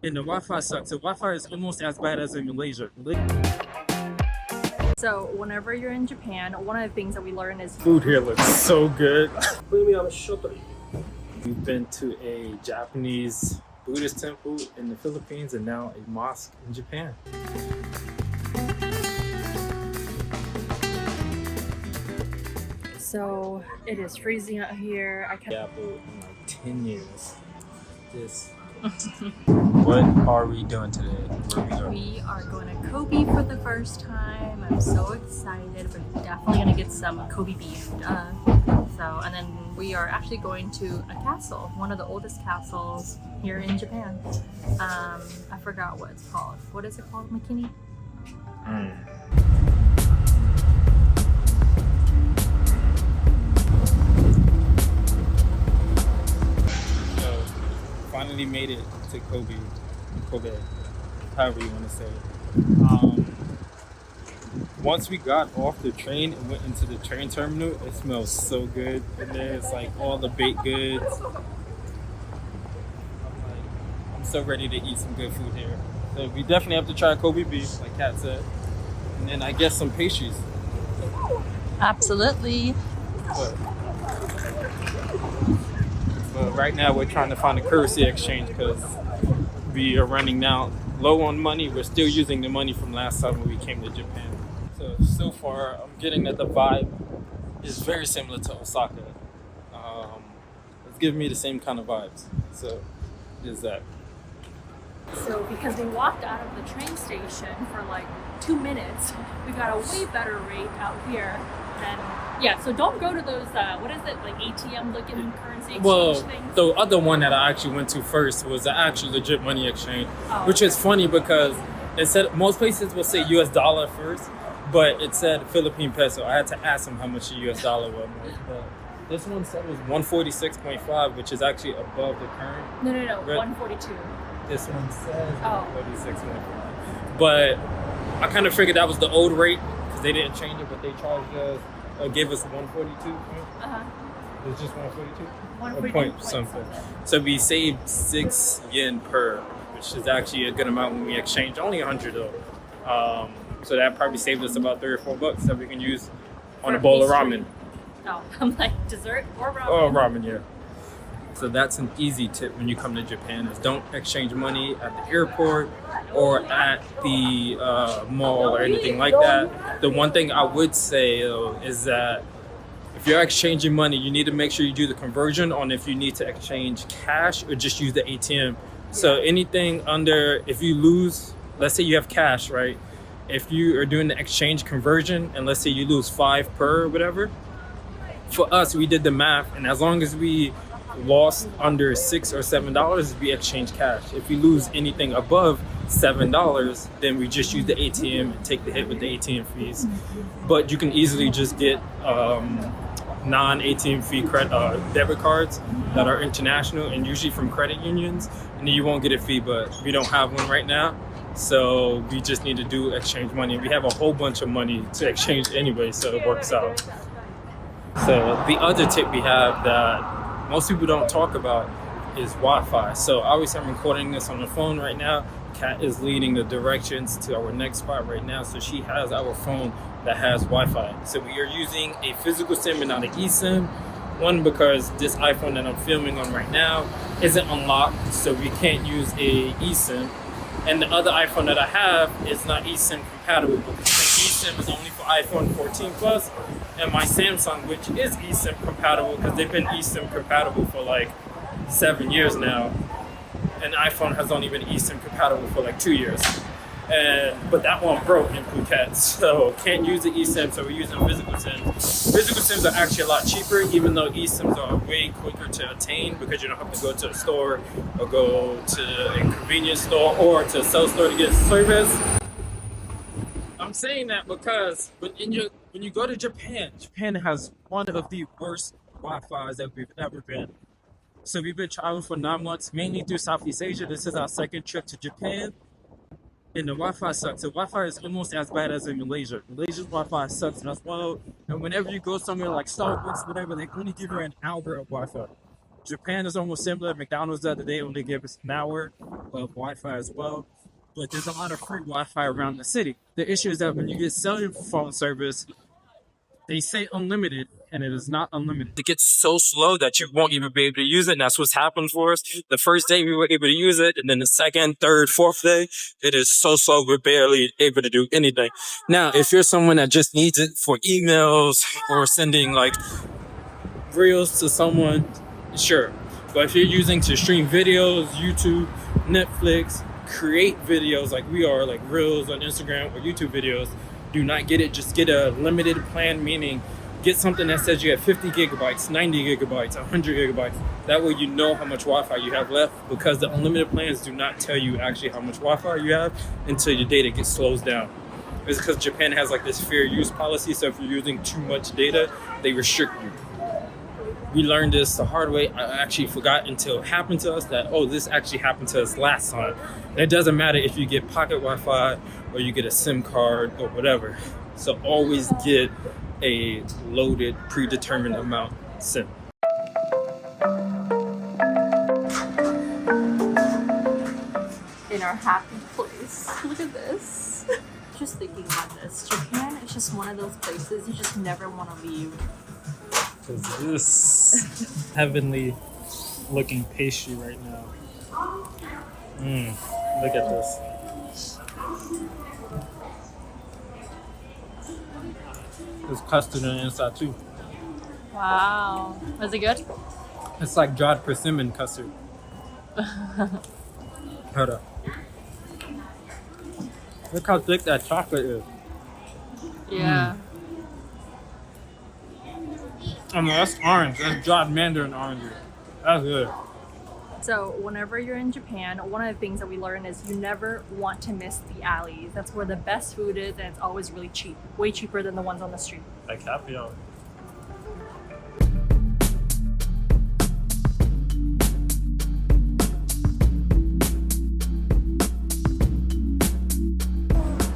And the Wi-Fi sucks. The Wi-Fi is almost as bad as in Malaysia. So whenever you're in Japan, one of the things that we learn is Food here looks so good. We've been to a Japanese Buddhist temple in the Philippines and now a mosque in Japan. so it is freezing out here. I can't. Apple in like 10 years. This. What are we doing today? Where are we going? We are going to Kobe for the first time. I'm so excited. We're definitely gonna get some Kobe beef. And then we are actually going to a castle, one of the oldest castles here in Japan. I forgot what it's called. What is it called, McKinney? So, finally made it to Kobe, however you want to say it. Once we got off the train and went into the train terminal, it smells so good in there. It's like all the baked goods. I'm so ready to eat some good food here. So we definitely have to try Kobe beef, like Kat said. And then I guess some pastries. Absolutely. But right now we're trying to find a currency exchange because we are running now low on money. We're still using the money from last time when we came to Japan. So far, I'm getting that the vibe is very similar to Osaka. It's giving me the same kind of vibes. So, is that. So because we walked out of the train station for like 2 minutes, we got a way better rate out here than, yeah, so don't go to those, what is it, like ATM looking currency exchange things? The other one that I actually went to first was the actual legit money exchange, which is funny because it said most places will say US dollar first, but it said Philippine peso. I had to ask them how much a US dollar was. But this one said it was 146.5, which is actually above the current. No, 142. This one says 146.5. But I kind of figured that was the old rate because they didn't change it, but they charged us, or gave us 142. It was just 142? 142 point something. So we saved 6 yen per, which is actually a good amount when we exchange. Only 100 though. So that probably saved us about $3 or $4 that we can use on a bowl of ramen. Oh, I'm like dessert or ramen? Oh, ramen, yeah. So that's an easy tip when you come to Japan is don't exchange money at the airport or at the mall or anything like that. The one thing I would say though is that if you're exchanging money, you need to make sure you do the conversion on if you need to exchange cash or just use the ATM. So anything under, if you lose, let's say you have cash, right? If you are doing the exchange conversion and let's say you lose 5 per or whatever, for us, we did the math, and as long as we lost under $6 or $7, we exchange cash. If we lose anything above $7, then we just use the ATM and take the hit with the ATM fees. But you can easily just get non-ATM fee debit cards that are international and usually from credit unions, and then you won't get a fee, but we don't have one right now. So we just need to do exchange money. We have a whole bunch of money to exchange anyway, so it works out. So the other tip we have that most people don't talk about is Wi-Fi. So obviously I'm recording this on the phone right now. Kat is leading the directions to our next spot right now. So she has our phone that has Wi-Fi. So we are using a physical SIM and not an eSIM. One, because this iPhone that I'm filming on right now isn't unlocked, so we can't use a eSIM. And the other iPhone that I have is not eSIM compatible because eSIM is only for iPhone 14 Plus, and my Samsung, which is eSIM compatible because they've been eSIM compatible for like 7 years now, and iPhone has only been eSIM compatible for like 2 years. But that one broke in Phuket, so can't use the eSIM, so we're using physical SIMs. Physical SIMs are actually a lot cheaper, even though eSIMs are way quicker to attain because you don't have to go to a store or go to a convenience store or to a cell store to get service. I'm saying that because when you go to Japan, Japan has one of the worst Wi-Fi's that we've ever been. So we've been traveling for 9 months, mainly through Southeast Asia. This is our second trip to Japan. And the Wi-Fi sucks. The Wi-Fi is almost as bad as in Malaysia. Malaysia's Wi-Fi sucks as well. And whenever you go somewhere like Starbucks, whatever, they only give you an hour of Wi-Fi. Japan is almost similar. McDonald's the other day only gave us an hour of Wi-Fi as well. But there's a lot of free Wi-Fi around the city. The issue is that when you get cellular phone service, they say unlimited, and it is not unlimited. It gets so slow that you won't even be able to use it, and that's what's happened for us. The first day we were able to use it, and then the second, third, fourth day, it is so slow we're barely able to do anything. Now, if you're someone that just needs it for emails or sending like reels to someone, sure. But if you're using to stream videos, YouTube, Netflix, create videos like we are, like reels on Instagram or YouTube videos, do not get it. Just get a limited plan, meaning get something that says you have 50 gigabytes, 90 gigabytes, 100 gigabytes. That way you know how much Wi-Fi you have left, because the unlimited plans do not tell you actually how much Wi-Fi you have until your data slows down. It's because Japan has like this fair use policy, so if you're using too much data, they restrict you. We learned this the hard way. I actually forgot until it happened to us that, oh, this actually happened to us last time. And it doesn't matter if you get pocket Wi-Fi or you get a SIM card or whatever. So always get a loaded, predetermined amount SIM. In our happy place. Look at this. Just thinking about this. Japan is just one of those places you just never want to leave. Because this heavenly looking pastry right now. Look at this. There's custard on the inside too. Wow. Was it good? It's like dried persimmon custard. Hold up. Look how thick that chocolate is. Yeah. I mean, that's orange. That's dried mandarin orange. That's good. So whenever you're in Japan, one of the things that we learn is you never want to miss the alleys. That's where the best food is, and it's always really cheap. Way cheaper than the ones on the street. Like happy hour.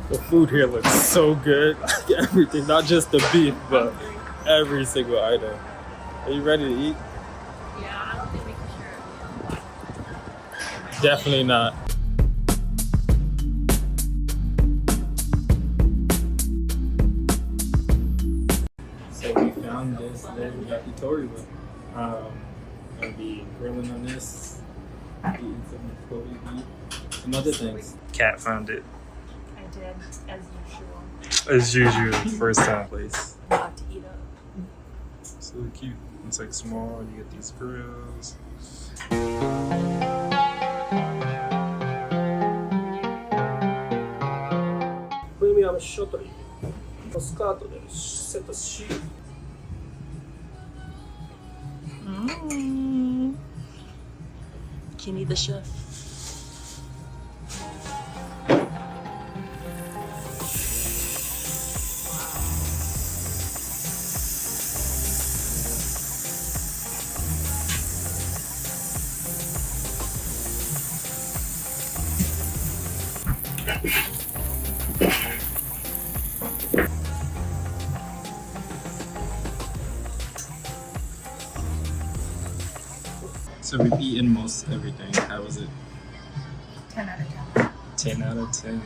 The food here looks so good. Everything, not just the beef, but every single item. Are you ready to eat? Yeah, I don't think we can share it. Definitely not. So we found this yakitori. Gonna be grilling on this, eating some Kobe beef, some other things. Cat found it. I did, as usual. As usual, first time place. About to eat up. So cute. It's like small. You get these grills. プレミアムショートリースカートでセットし Kimmy the chef. So we've eaten most everything. How was it? 10 out of 10. 10 out of 10.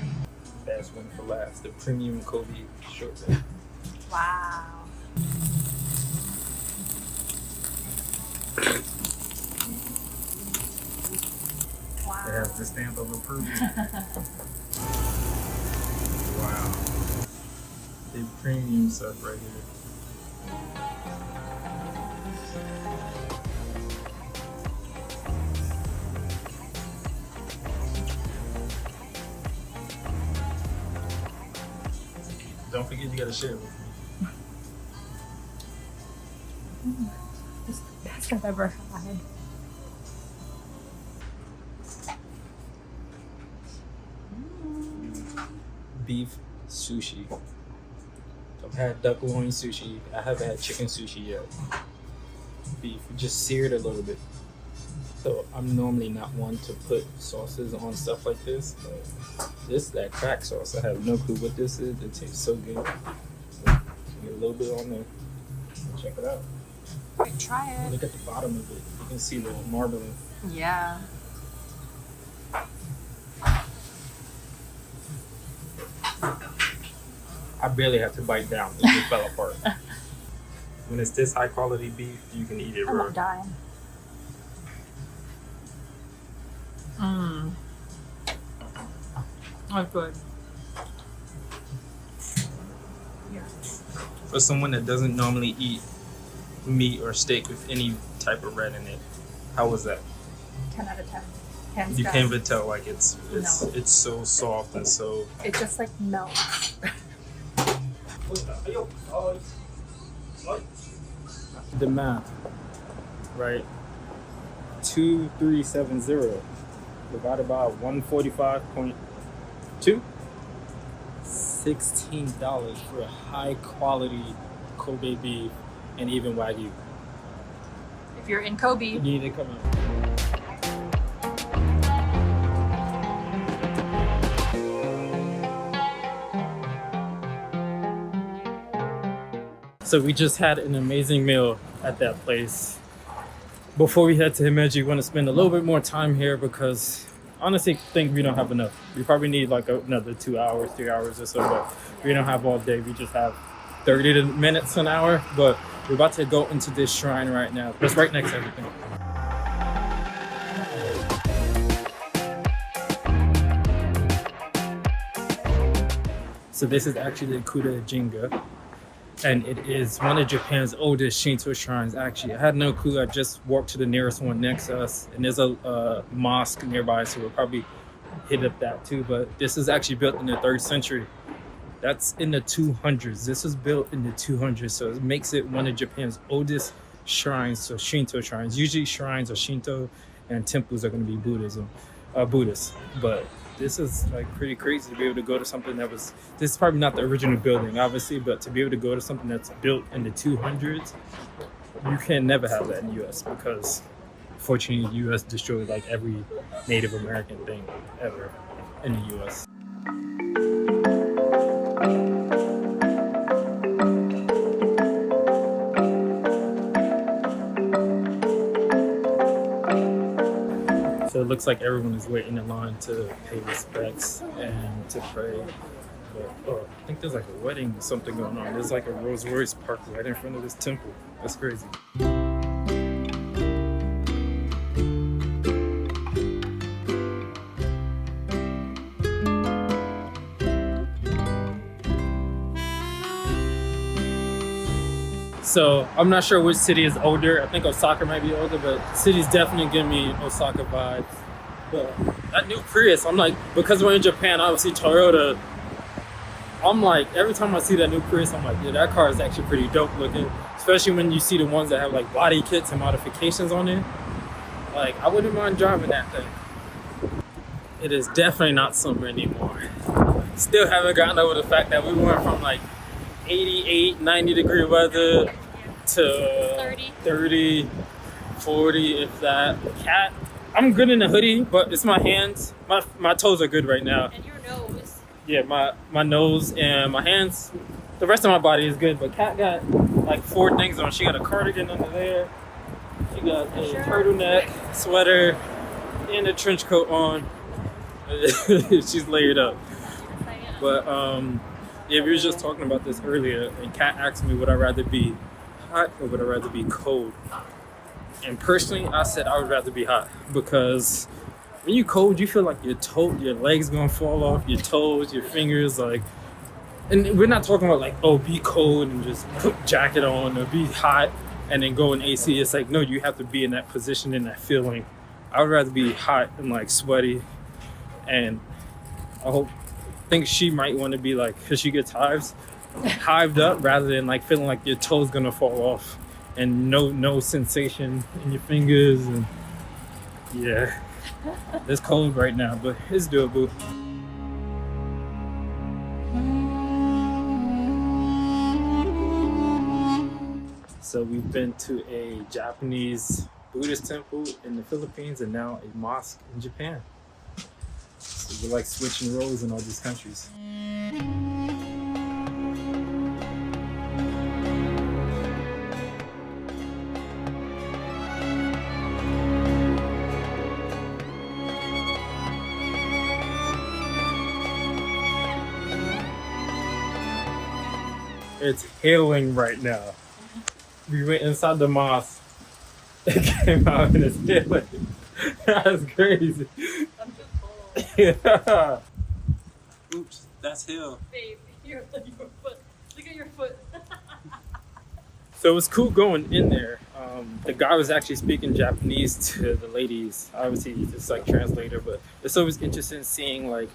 Best one for last. The premium Kobe shortbread. Wow. It has the stamp of approval. Wow. The premium stuff right here. Don't forget you gotta share with me. This is the best I've ever had. Beef sushi. I've had duck loin sushi. I haven't had chicken sushi yet. Beef, just seared a little bit. So I'm normally not one to put sauces on stuff like this. But this, that crack sauce, I have no clue what this is. It tastes so good. Get a little bit on there. Check it out. Wait, try it. Look at the bottom of it. You can see the marbling. Yeah. I barely had to bite down. It just fell apart. When it's this high quality beef, you can eat it I'm raw. not dying. Mmm. That's good. For someone that doesn't normally eat meat or steak with any type of red in it, how was that? 10 out of 10. Hands You down. can't even tell, like it's No. so soft and so. It just like melts. The math, right? 2370 divided by 145.2. $16 for a high quality Kobe beef and even wagyu. If you're in Kobe, You need to come out. So we just had an amazing meal at that place. Before we head to Himeji, we want to spend a little bit more time here because honestly, I think we don't have enough. We probably need like another 2 hours, 3 hours or so, but we don't have all day. We just have 30 minutes, an hour, but we're about to go into this shrine right now. It's right next to everything. So this is actually the Ikuta jinja, and it is one of Japan's oldest Shinto shrines. Actually, I had no clue. I just walked to the nearest one next to us, and there's a mosque nearby, so we'll probably hit up that too. But this is actually built in the 3rd century. That's in the 200s. This was built in the 200s, so it makes it one of Japan's oldest shrines, so Shinto shrines. Usually shrines are Shinto and temples are going to be Buddhist. But this is like pretty crazy to be able to go to something that was, this is probably not the original building, obviously, but to be able to go to something that's built in the 200s, you can never have that in the US because fortunately the US destroyed like every Native American thing ever in the US. So it looks like everyone is waiting in line to pay respects and to pray. But, oh, I think there's like a wedding or something going on. There's like a Rolls Royce parked right in front of this temple. That's crazy. So I'm not sure which city is older. I think Osaka might be older, but the city's definitely giving me Osaka vibes. But that new Prius, I'm like, because we're in Japan, obviously Toyota, I'm like, every time I see that new Prius, I'm like, yeah, that car is actually pretty dope looking. Especially when you see the ones that have like body kits and modifications on it. Like, I wouldn't mind driving that thing. It is definitely not summer anymore. Still haven't gotten over the fact that we went from like 88, 90 degree weather to 30, 40, if that. Cat, I'm good in the hoodie, but it's my hands. My toes are good right now. and your nose. Yeah, my nose and my hands. The rest of my body is good, but Kat got like 4 things on. She got a cardigan under there. She got a turtleneck, sweater, and a trench coat on. She's layered up. But yeah, we were just talking about this earlier, and Kat asked me would I rather be hot or would I rather be cold? And personally, I said I would rather be hot because when you cold, you feel like your legs gonna fall off, your toes, your fingers, like. And we're not talking about like, oh, be cold and just put jacket on, or be hot and then go in AC. It's like, no, you have to be in that position, in that feeling. I would rather be hot and like sweaty, and I think she might want to be like, because she gets hived up rather than like feeling like your toes gonna fall off and no sensation in your fingers. And yeah, it's cold right now, but it's doable. So we've been to a Japanese Buddhist temple in the Philippines and now a mosque in Japan. So we're like switching roles in all these countries. It's hailing right now. We went inside the mosque. It came out and it's hailing. That's crazy. I'm too cold. Yeah. Oops, that's hail. Babe, your foot. Look at your foot. So it was cool going in there. The guy was actually speaking Japanese to the ladies. Obviously, he's just like translator, but it's always interesting seeing like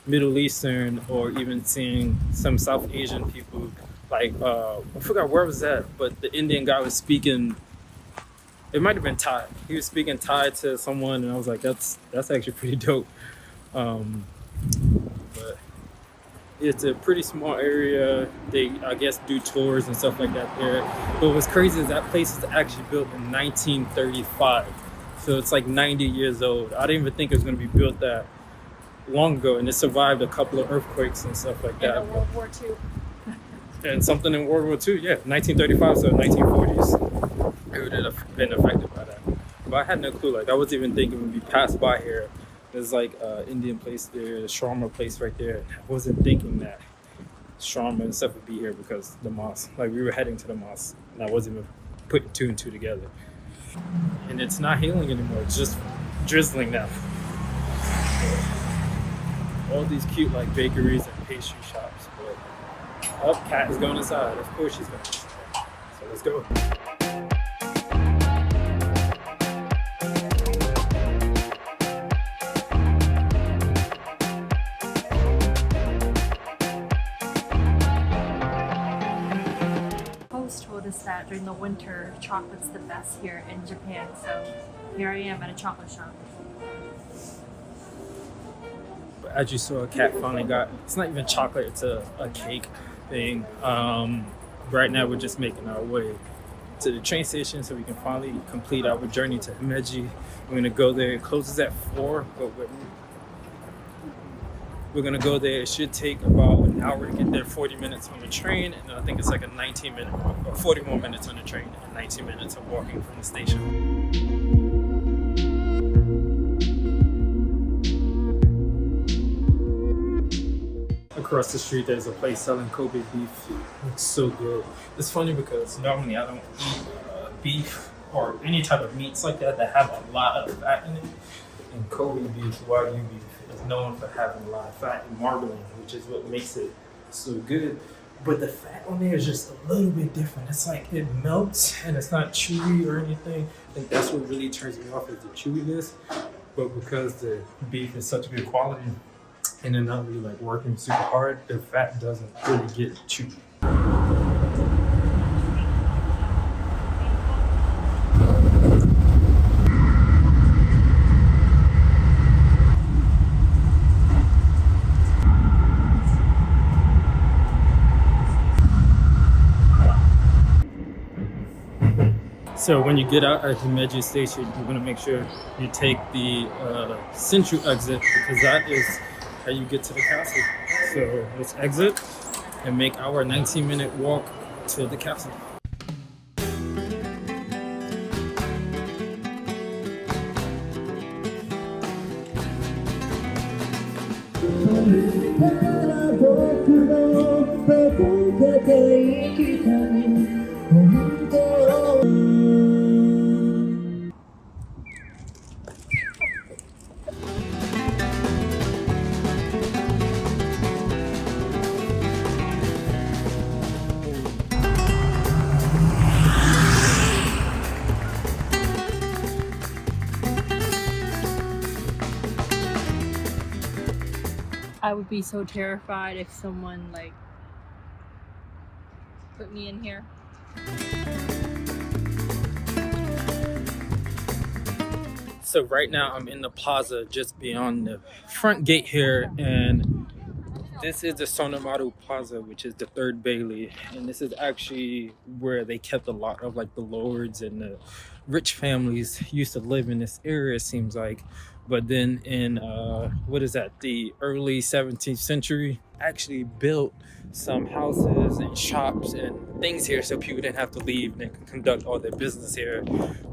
Middle Eastern or even seeing some South Asian people. Like I forgot where was that, but the Indian guy was speaking. It might have been Thai. He was speaking Thai to someone, and I was like, that's actually pretty dope. But it's a pretty small area. They, I guess, do tours and stuff like that there. But what's crazy is that place was actually built in 1935. So it's like 90 years old. I didn't even think it was going to be built that long ago. And it survived a couple of earthquakes and stuff like that. And World War II. And something in World War II, yeah. 1935, so 1940s. It would have been affected by that. But I had no clue. Like, I wasn't even thinking when we passed by here. There's like Indian place there, the shawarma place right there. I wasn't thinking that shawarma and stuff would be here because the mosque. Like we were heading to the mosque, and I wasn't even putting two and two together. And it's not hailing anymore; it's just drizzling now. All these cute like bakeries and pastry shops. But Kat is going inside. Of course she's going inside. So let's go. Told us that during the winter, chocolate's the best here in Japan. So here I am at a chocolate shop. But as you saw, Kat finally got, it's not even chocolate, it's a cake thing. Right now we're just making our way to the train station so we can finally complete our journey to Himeji. We're gonna go there. It closes at 4, but we're gonna go there. It should take about an hour to get there, 40 minutes on the train, and I think it's like a 19-minute walk, or 40 more minutes on the train, and 19 minutes of walking from the station. Across the street, there's a place selling Kobe beef. It's so good. It's funny because normally I don't eat beef or any type of meats like that have a lot of fat in it. And Kobe beef, wagyu beef, is known for having a lot of fat and marbling, which is what makes it so good. But the fat on there is just a little bit different. It's like it melts and it's not chewy or anything. I think that's what really turns me off is the chewiness. But because the beef is such good quality and they're not really like working super hard, the fat doesn't really get chewy. So when you get out at Himeji Station, you want to make sure you take the central exit because that is how you get to the castle. So let's exit and make our 19-minute walk to the castle. I would be so terrified if someone like put me in here. So right now I'm in the plaza just beyond the front gate here, and this is the Sonomaru Plaza, which is the third Bailey, and this is actually where they kept a lot of like the lords and the rich families used to live in this area, it seems like. But then in the early 17th century, actually built some houses and shops and things here so people didn't have to leave and they could conduct all their business here.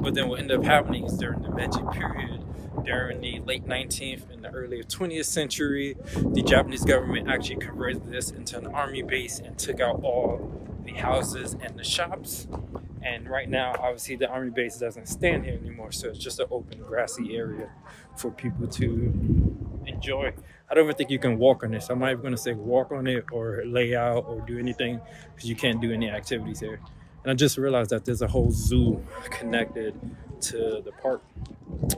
But then what ended up happening is during the Meiji period, during the late 19th and the early 20th century. The Japanese government actually converted this into an army base and took out all the houses and the shops. And right now, obviously, the army base doesn't stand here anymore, so it's just an open, grassy area for people to enjoy. I don't even think you can walk on this. I'm not even going to say walk on it or lay out or do anything, because you can't do any activities here. And I just realized that there's a whole zoo connected to the park.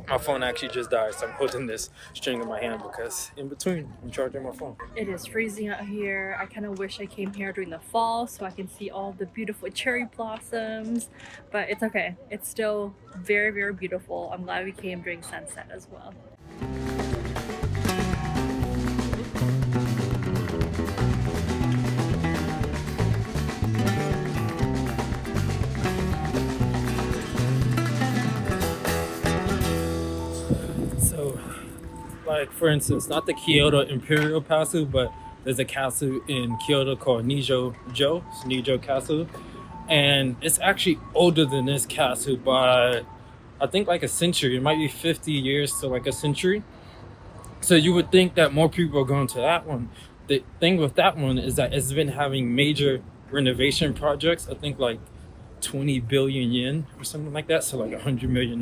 My phone actually just died, so I'm holding this string in my hand because in between, I'm charging my phone. It is freezing out here. I kind of wish I came here during the fall so I can see all the beautiful cherry blossoms, but it's okay. It's still very, very beautiful. I'm glad we came during sunset as well. Like, for instance, not the Kyoto Imperial Castle, but there's a castle in Kyoto called Nijo Castle. And it's actually older than this castle by, I think, like a century. It might be 50 years to like a century. So you would think that more people are going to that one. The thing with that one is that it's been having major renovation projects. I think like 20 billion yen or something like that, so like $100 million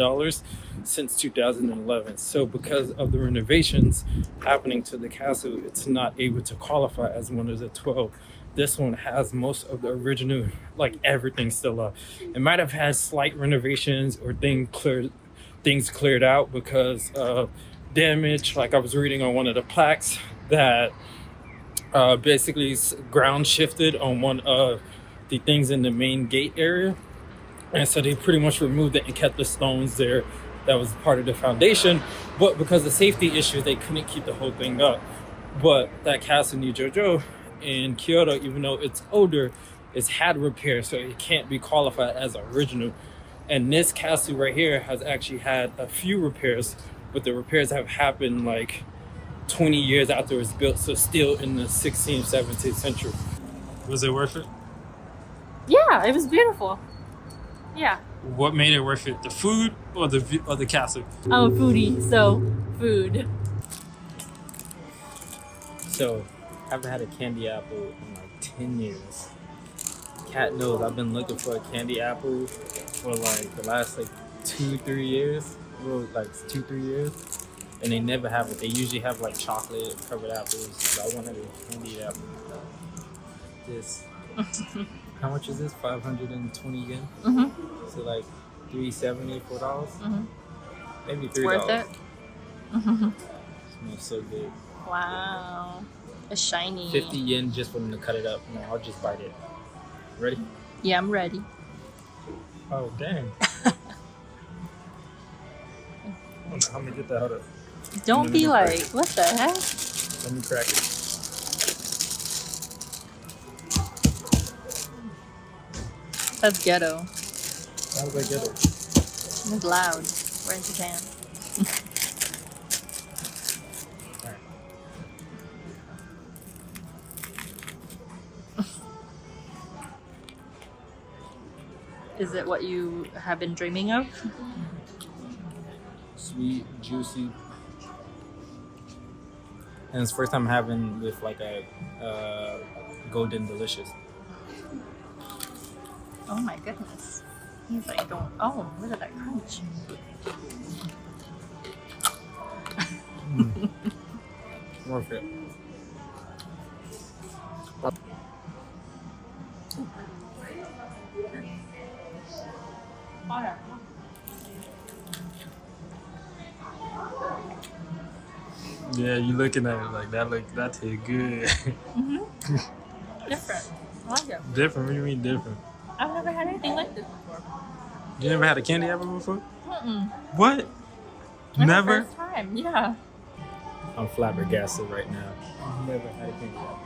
since 2011. So because of the renovations happening to the castle, it's not able to qualify as one of the 12. This one has most of the original, like everything still up. It might have had slight renovations or things cleared out because of damage. Like I was reading on one of the plaques that basically ground shifted on one of the things in the main gate area, and so they pretty much removed it and kept the stones there that was part of the foundation, but because of safety issues they couldn't keep the whole thing up. But that castle Nijo in Kyoto, even though it's older, it's had repairs, so it can't be qualified as original. And this castle right here has actually had a few repairs, but the repairs have happened like 20 years after it was built, so still in the 16th, 17th century. Was it worth it? Yeah, it was beautiful. Yeah. What made it worth it? The food or the castle? I'm a foodie, so food. So, I haven't had a candy apple in like 10 years. Cat knows I've been looking for a candy apple for like the last like 2-3 years. Well, like 2-3 years. And they never have it. They usually have like chocolate covered apples. So I wanted a candy apple. This. How much is this? 520 yen? Mm-hmm. So like $3.70, $4? Mm-hmm. Maybe $3. Worth it? Mm-hmm. Smells so good. Wow. It's shiny. 50 yen just for them to cut it up. No, I'll just bite it. Ready? Yeah, I'm ready. Oh, dang. How many get that? Hold up. Don't be like, what the heck? Let me crack it. That's ghetto. How was I ghetto? It's loud. We're in Japan. Alright. Is it what you have been dreaming of? Sweet, juicy. And it's the first time having with like a golden delicious. Oh my goodness. He's like, don't. Oh, look at that crunch. Worth it. Yeah, you looking at it like that tastes good. Mm-hmm. Different. I like it. Different? What do you mean different? I've never had anything like this before. You never had a candy apple before? Mm-mm. What? That's Never? the first time, yeah. I'm flabbergasted right now. I've never had a candy apple.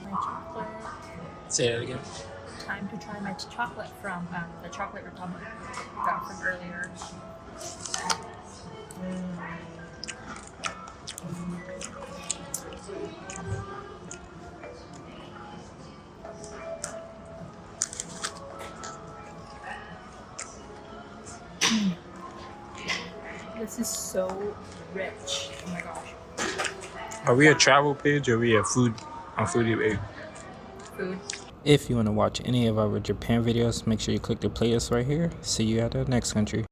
My chocolate. Say that again. Time to try my chocolate from the Chocolate Republic. Got from earlier. This is so rich. Oh my gosh. Are we a travel page or are we a foodie page? Food. If you want to watch any of our Japan videos, make sure you click the playlist right here. See you at the next country.